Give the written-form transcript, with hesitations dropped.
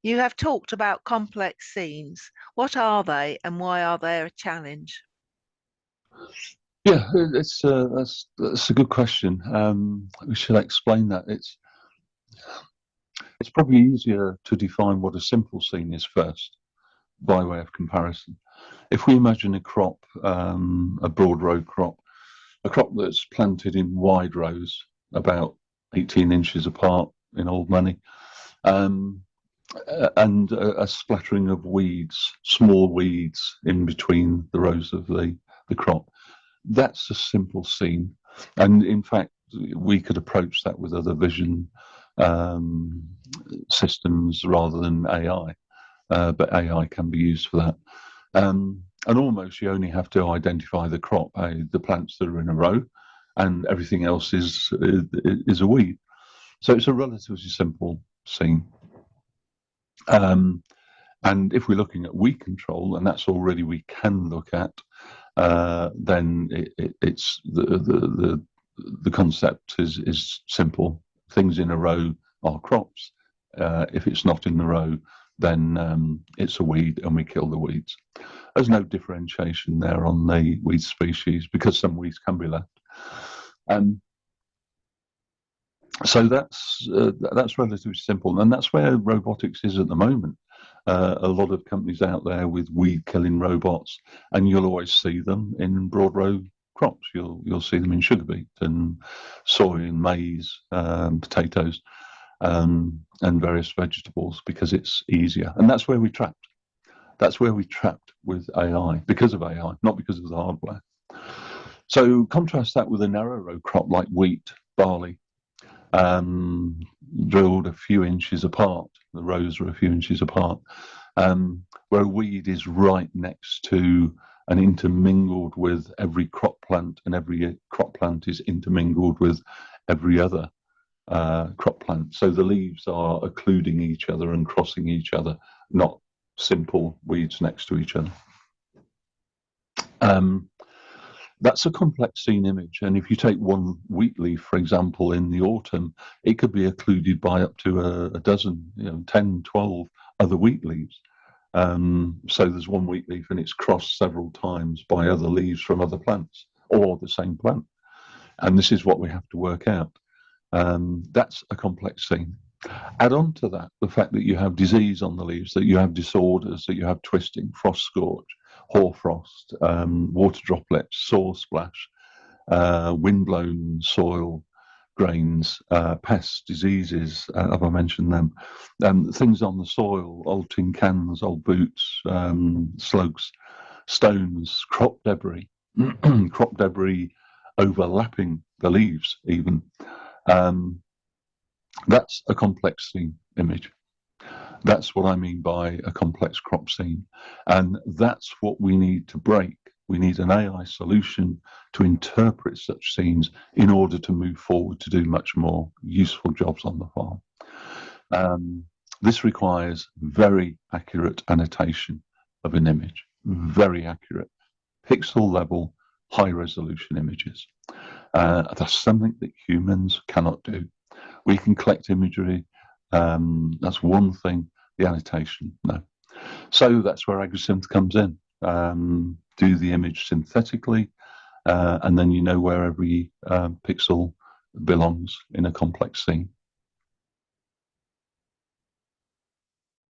You have talked about complex scenes. What are they and why are they a challenge? Yeah, that's a good question. We should explain that. It's probably easier to define what a simple scene is first, by way of comparison. If we imagine a crop, a broad row crop, a crop that's planted in wide rows, about 18 inches apart in old money, um, and a splattering of weeds, small weeds in between the rows of the crop. That's a simple scene. And in fact, we could approach that with other vision um, systems rather than AI, but AI can be used for that. And almost you only have to identify the crop, the plants that are in a row, and everything else is a weed. So it's a relatively simple scene. Um, and if we're looking at weed control, and that's already we can look at, then it's the concept is simple. Things in a row are crops. If it's not in the row, then it's a weed, and we kill the weeds. There's no differentiation there on the weed species because some weeds can be left. So that's relatively simple, and that's where robotics is at the moment. A lot of companies out there with weed killing robots, and you'll always see them in broad row crops. You'll see them in sugar beet and soy and maize, potatoes, and various vegetables because it's easier. And that's where we trapped. That's where we trapped with AI because of AI, not because of the hardware. So contrast that with a narrow row crop like wheat, barley, um, drilled a few inches apart. The rows are a few inches apart, where a weed is right next to and intermingled with every crop plant, and every crop plant is intermingled with every other crop plant. So the leaves are occluding each other and crossing each other, not simple weeds next to each other. That's a complex scene image. And if you take one wheat leaf, for example, in the autumn, it could be occluded by up to a dozen, 10, 12 other wheat leaves. So there's one wheat leaf and it's crossed several times by other leaves from other plants or the same plant. And this is what we have to work out. That's a complex scene. Add on to that the fact that you have disease on the leaves, that you have disorders, that you have twisting, frost scorch, hoarfrost, water droplets, soil splash, wind-blown soil grains, pests, diseases, have I mentioned them? Things on the soil, old tin cans, old boots, slugs, stones, crop debris, crop debris overlapping the leaves even. That's a complex scene image. That's what I mean by a complex crop scene. And that's what we need to break. We need an AI solution to interpret such scenes in order to move forward to do much more useful jobs on the farm. This requires very accurate annotation of an image, very accurate, pixel level, high resolution images. That's something that humans cannot do. We can collect imagery. That's one thing. The annotation, no. So that's where AgriSynth comes in. Do the image synthetically, and then you know where every pixel belongs in a complex scene.